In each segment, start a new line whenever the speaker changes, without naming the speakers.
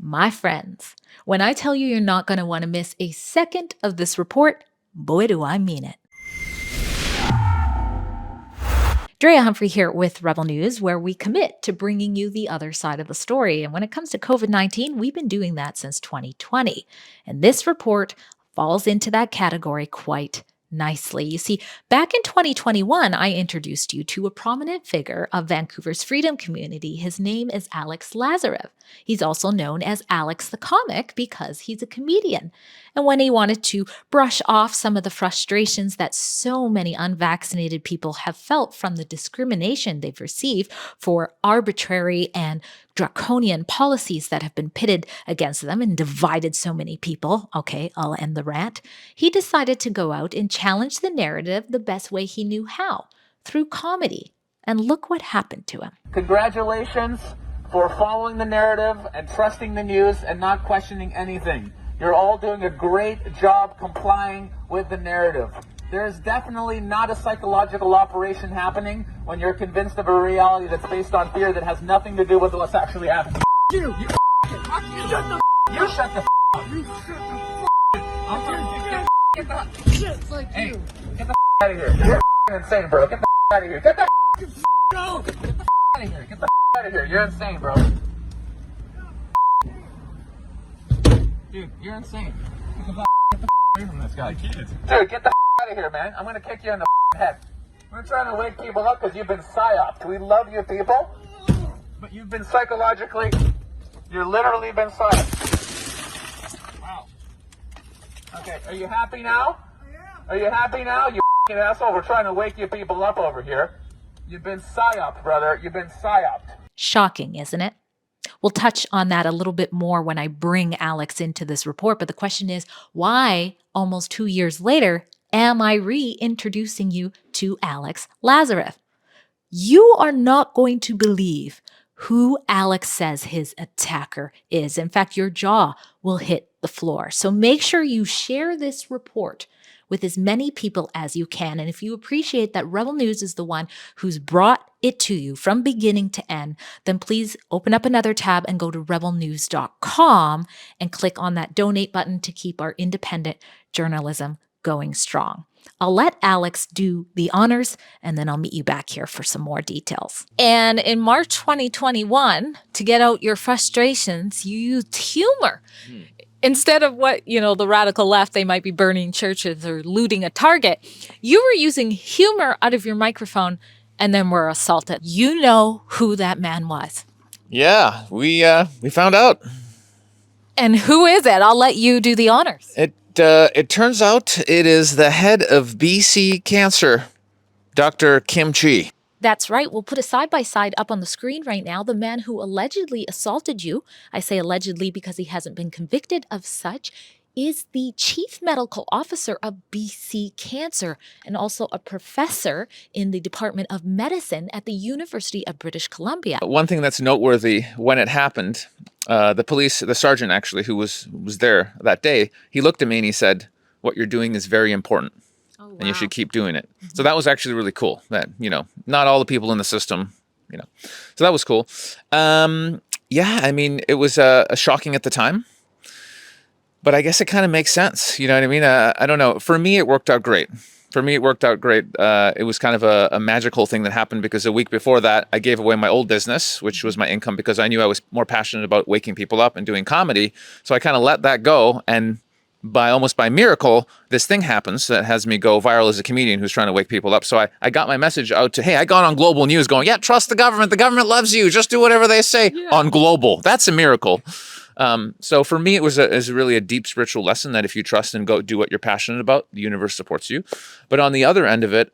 My friends, when I tell you you're not going to want to miss a second of this report, boy, do I mean it. Drea Humphrey here with Rebel News, where we commit to bringing you the other side of the story. And when it comes to COVID-19, we've been doing that since 2020. And this report falls into that category quite nicely. You see, back in 2021, I introduced you to a prominent figure of Vancouver's freedom community. His name is Alex Lazarev. He's also known as Alex the Comic because he's a comedian. And when he wanted to brush off some of the frustrations that so many unvaccinated people have felt from the discrimination they've received for arbitrary and draconian policies that have been pitted against them and divided so many people, okay, I'll end the rant, he decided to go out and challenge the narrative the best way he knew how, through comedy. And look what happened to him.
Congratulations for following the narrative and trusting the news and not questioning anything. You're all doing a great job complying with the narrative. There is definitely not a psychological operation happening when you're convinced of a reality that's based on fear that has nothing to do with what's actually happening. You shut the up. You shut the I'm trying to get the shit like hey, you. Get the out of here. You're insane, bro. Get the out of here. Get the go. Get the out of here. Get the out of here. You're insane, bro. Dude, you're insane. Get the away from this guy. Dude, get the out of here, man. I'm gonna kick you in the head. We're trying to wake people up because you've been psyoped. We love you people, but you've been psychologically, you're literally been psyoped. Wow. Okay, are you happy now? Are you happy now, you f***ing asshole? We're trying to wake you people up over here. You've been psyoped, brother. You've been psyoped.
Shocking, isn't it? We'll touch on that a little bit more when I bring Alex into this report. But the question is, why, almost 2 years later, am I reintroducing you to Alex Lazarev? You are not going to believe who Alex says his attacker is. In fact, your jaw will hit the floor. So make sure you share this report with as many people as you can. And if you appreciate that Rebel News is the one who's brought it to you from beginning to end, then please open up another tab and go to rebelnews.com and click on that donate button to keep our independent journalism going strong. I'll let Alex do the honors, and then I'll meet you back here for some more details. And in March 2021, to get out your frustrations, you used humor. Instead of what, the radical left, they might be burning churches or looting a Target, you were using humor out of your microphone and then were assaulted. You know who that man was.
Yeah, we found out.
And who is it? I'll let you do the honors.
It turns out it is the head of BC Cancer, Dr. Nguyen Chi.
That's right. We'll put a side-by-side up on the screen right now. The man who allegedly assaulted you, I say allegedly because he hasn't been convicted of such, is the chief medical officer of BC Cancer and also a professor in the Department of Medicine at the University of British Columbia.
One thing that's noteworthy, when it happened, the sergeant actually, who was there that day, he looked at me and he said, "What you're doing is very important. Oh, wow. And you should keep doing it." Mm-hmm. So that was actually really cool that, not all the people in the system, so that was cool. Yeah, I mean, it was shocking at the time, but I guess it kind of makes sense. You know what I mean? I don't know. For me, it worked out great. It was kind of a magical thing that happened because a week before that, I gave away my old business, which was my income, because I knew I was more passionate about waking people up and doing comedy. So I kind of let that go, and almost by miracle, this thing happens that has me go viral as a comedian who's trying to wake people up. So I got my message out to, hey, I got on Global News going, yeah, trust the government. The government loves you. Just do whatever they say on Global. That's a miracle. So for me, it was really a deep spiritual lesson that if you trust and go do what you're passionate about, the universe supports you. But on the other end of it,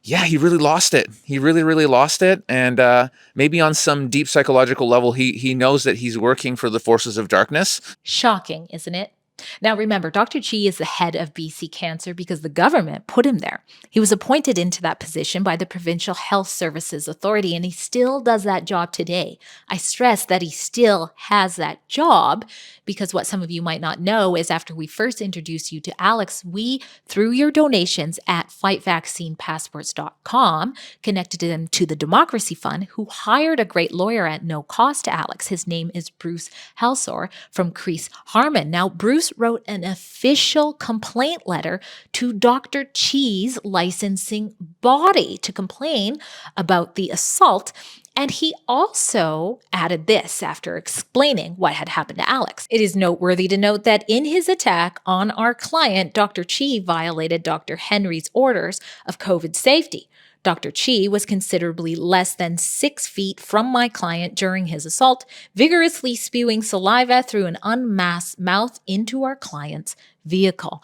he really lost it. He really, really lost it. And maybe on some deep psychological level, he knows that he's working for the forces of darkness.
Shocking, isn't it? Now, remember, Dr. Chi is the head of BC Cancer because the government put him there. He was appointed into that position by the Provincial Health Services Authority, and he still does that job today. I stress that he still has that job because what some of you might not know is after we first introduced you to Alex, we, through your donations at fightvaccinepassports.com, connected him to the Democracy Fund, who hired a great lawyer at no cost to Alex. His name is Bruce Helsor from Crease Harmon. Now, Bruce wrote an official complaint letter to Dr. Chi's licensing body to complain about the assault. And he also added this after explaining what had happened to Alex. It is noteworthy to note that in his attack on our client, Dr. Chi violated Dr. Henry's orders of COVID safety. Dr. Chi was considerably less than 6 feet from my client during his assault, vigorously spewing saliva through an unmasked mouth into our client's vehicle.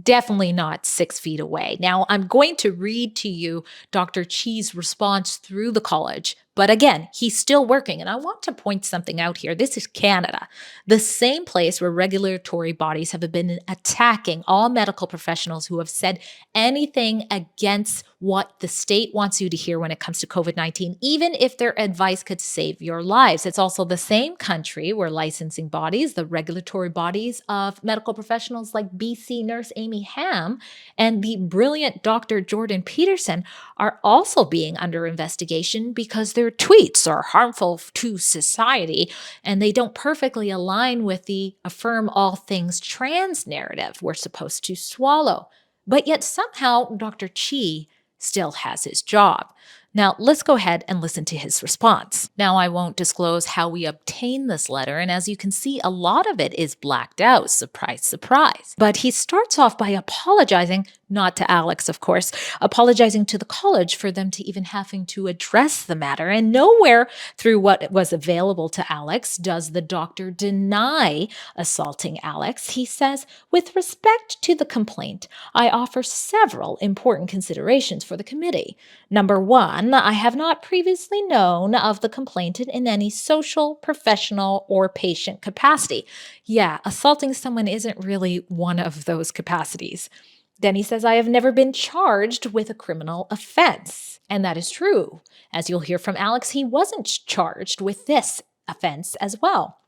Definitely not 6 feet away. Now, I'm going to read to you Dr. Chi's response through the college. But again, he's still working. And I want to point something out here. This is Canada, the same place where regulatory bodies have been attacking all medical professionals who have said anything against what the state wants you to hear when it comes to COVID-19, even if their advice could save your lives. It's also the same country where licensing bodies, the regulatory bodies of medical professionals like BC nurse Amy Ham and the brilliant Dr. Jordan Peterson are also being under investigation because their tweets are harmful to society and they don't perfectly align with the affirm all things trans narrative we're supposed to swallow. But yet somehow Dr. Chi still has his job. Now, let's go ahead and listen to his response. Now, I won't disclose how we obtained this letter, and as you can see, a lot of it is blacked out. Surprise, surprise. But he starts off by apologizing, not to Alex, of course, apologizing to the college for them to even having to address the matter. And nowhere through what was available to Alex does the doctor deny assaulting Alex. He says, with respect to the complaint, I offer several important considerations for the committee. Number one, I have not previously known of the complainant in any social, professional, or patient capacity. Yeah, assaulting someone isn't really one of those capacities. Then he says, I have never been charged with a criminal offense. And that is true. As you'll hear from Alex, he wasn't charged with this offense as well.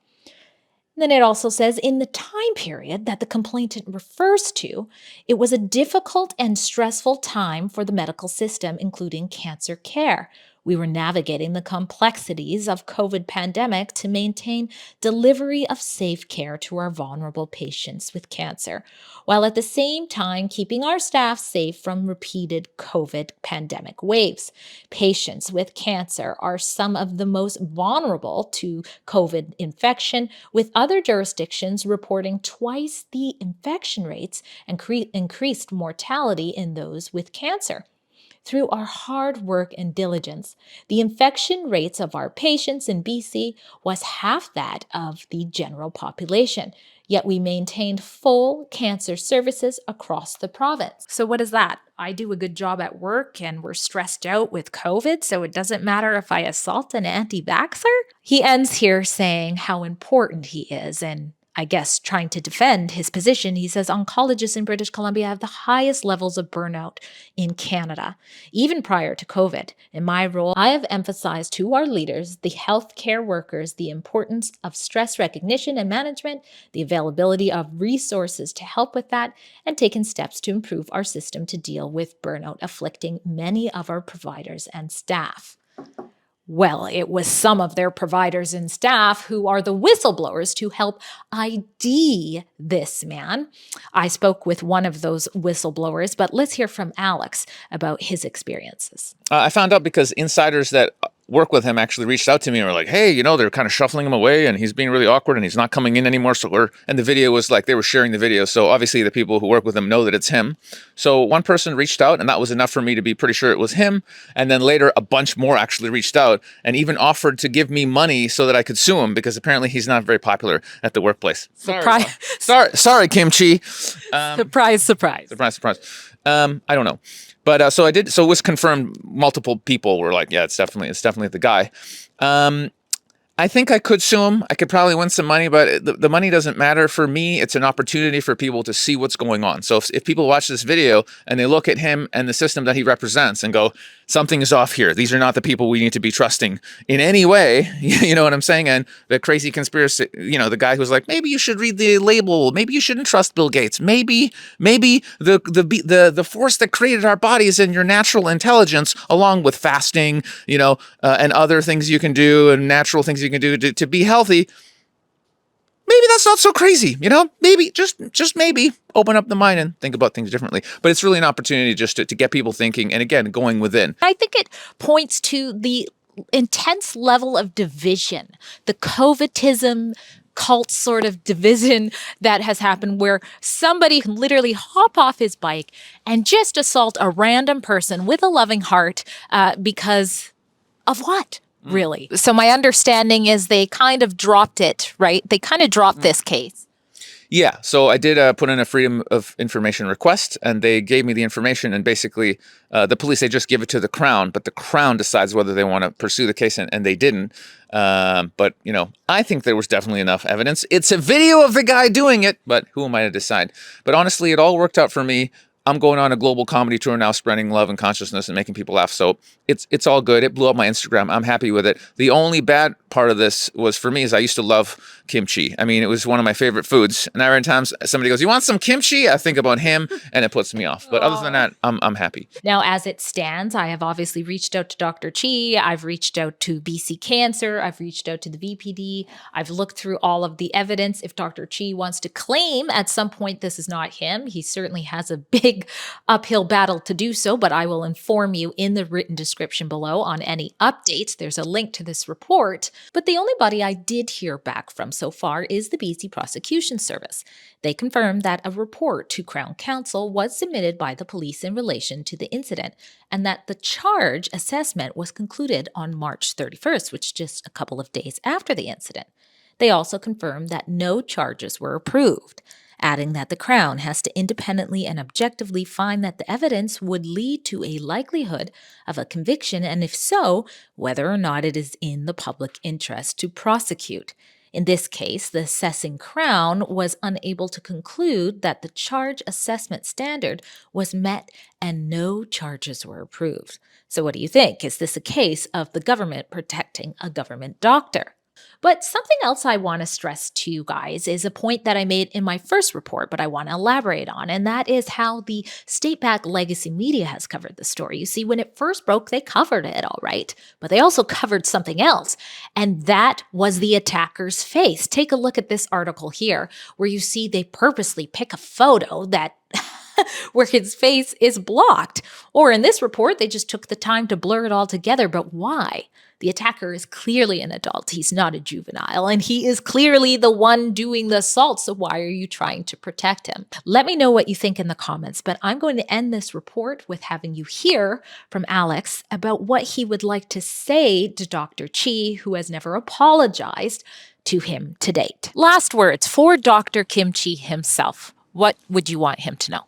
Then it also says, in the time period that the complainant refers to, it was a difficult and stressful time for the medical system, including cancer care. We were navigating the complexities of COVID pandemic to maintain delivery of safe care to our vulnerable patients with cancer, while at the same time keeping our staff safe from repeated COVID pandemic waves. Patients with cancer are some of the most vulnerable to COVID infection, with other jurisdictions reporting twice the infection rates and increased mortality in those with cancer. Through our hard work and diligence, the infection rates of our patients in BC was half that of the general population, yet we maintained full cancer services across the province. So what is that? I do a good job at work and we're stressed out with COVID, so it doesn't matter if I assault an anti-vaxxer? He ends here saying how important he is and I guess, trying to defend his position. He says oncologists in British Columbia have the highest levels of burnout in Canada. Even prior to COVID, in my role, I have emphasized to our leaders, the healthcare workers, the importance of stress recognition and management, the availability of resources to help with that, and taken steps to improve our system to deal with burnout afflicting many of our providers and staff. Well, it was some of their providers and staff who are the whistleblowers to help ID this man. I spoke with one of those whistleblowers, but let's hear from Alex about his experiences.
I found out because insiders that work with him actually reached out to me and were like, hey, you know, they're kind of shuffling him away and he's being really awkward and he's not coming in anymore. And the video was like, they were sharing the video. So obviously the people who work with him know that it's him. So one person reached out and that was enough for me to be pretty sure it was him. And then later a bunch more actually reached out and even offered to give me money so that I could sue him because apparently he's not very popular at the workplace. Sorry, Kim Chi.
Surprise.
I don't know. But so I did. So it was confirmed. Multiple people were like, "Yeah, it's definitely the guy." I think I could sue him. I could probably win some money, but the money doesn't matter for me. It's an opportunity for people to see what's going on. So if people watch this video and they look at him and the system that he represents and go, something is off here. These are not the people we need to be trusting in any way. You know what I'm saying? And the crazy conspiracy, the guy who's like, maybe you should read the label. Maybe you shouldn't trust Bill Gates. Maybe the force that created our bodies and your natural intelligence, along with fasting, and other things you can do and natural things you can do to be healthy. Maybe that's not so crazy, maybe just maybe open up the mind and think about things differently. But it's really an opportunity just to get people thinking. And again, going within.
I think it points to the intense level of division, the covitism cult sort of division that has happened, where somebody can literally hop off his bike and just assault a random person with a loving heart because of what? Really? So my understanding is they kind of dropped it, right? They kind of dropped this case.
Yeah. So I did put in a Freedom of Information request, and they gave me the information. And basically, the police, they just give it to the Crown, but the Crown decides whether they want to pursue the case, and they didn't. But, I think there was definitely enough evidence. It's a video of the guy doing it, but who am I to decide? But honestly, it all worked out for me. I'm going on a global comedy tour now, spreading love and consciousness and making people laugh. So it's all good. It blew up my Instagram. I'm happy with it. The only bad part of this was for me is I used to love kimchi. I mean, it was one of my favorite foods. And every time somebody goes, "You want some kimchi?" I think about him and it puts me off. But other than that, I'm happy.
Now, as it stands, I have obviously reached out to Dr. Chi. I've reached out to BC Cancer. I've reached out to the VPD. I've looked through all of the evidence. If Dr. Chi wants to claim at some point this is not him, he certainly has a big uphill battle to do so, but I will inform you in the written description below on any updates. There's a link to this report. But the only body I did hear back from so far is the BC Prosecution Service. They confirmed that a report to Crown Counsel was submitted by the police in relation to the incident, and that the charge assessment was concluded on March 31st, which is just a couple of days after the incident. They also confirmed that no charges were approved, adding that the Crown has to independently and objectively find that the evidence would lead to a likelihood of a conviction, and if so, whether or not it is in the public interest to prosecute. In this case, the assessing Crown was unable to conclude that the charge assessment standard was met and no charges were approved. So what do you think? Is this a case of the government protecting a government doctor? But something else I want to stress to you guys is a point that I made in my first report, but I want to elaborate on, and that is how the state-backed legacy media has covered the story. You see, when it first broke, they covered it all right, but they also covered something else, and that was the attacker's face. Take a look at this article here, where you see they purposely pick a photo that where his face is blocked. Or in this report, they just took the time to blur it all together. But why? The attacker is clearly an adult. He's not a juvenile, and he is clearly the one doing the assault. So why are you trying to protect him? Let me know what you think in the comments, but I'm going to end this report with having you hear from Alex about what he would like to say to Dr. Chi, who has never apologized to him to date. Last words for Dr. Kim Chi himself. What would you want him to know?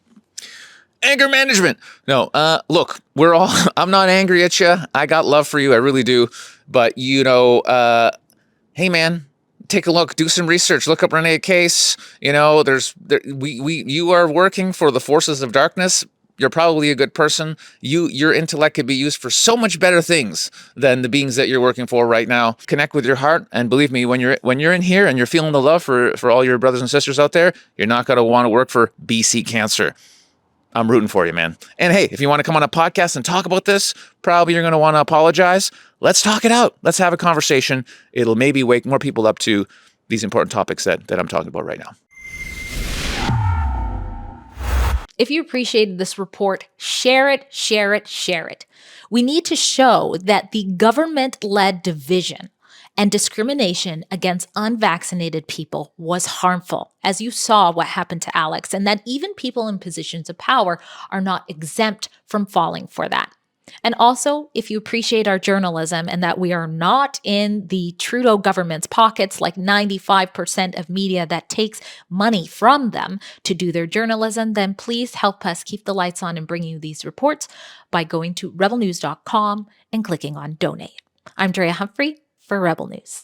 Anger management. No, look, I'm not angry at you. I got love for you. I really do. But, hey, man, take a look, do some research, look up Rene Case. You are working for the forces of darkness. You're probably a good person. Your intellect could be used for so much better things than the beings that you're working for right now. Connect with your heart, and believe me, when you're in here and you're feeling the love for all your brothers and sisters out there, you're not going to want to work for BC Cancer. I'm rooting for you, man. And hey, if you want to come on a podcast and talk about this, probably you're going to want to apologize. Let's talk it out. Let's have a conversation. It'll maybe wake more people up to these important topics that I'm talking about right now.
If you appreciated this report, share it, share it, share it. We need to show that the government-led division and discrimination against unvaccinated people was harmful, as you saw what happened to Alex, and that even people in positions of power are not exempt from falling for that. And also, if you appreciate our journalism and that we are not in the Trudeau government's pockets like 95% of media that takes money from them to do their journalism, then please help us keep the lights on and bring you these reports by going to rebelnews.com and clicking on donate. I'm Drea Humphrey for Rebel News.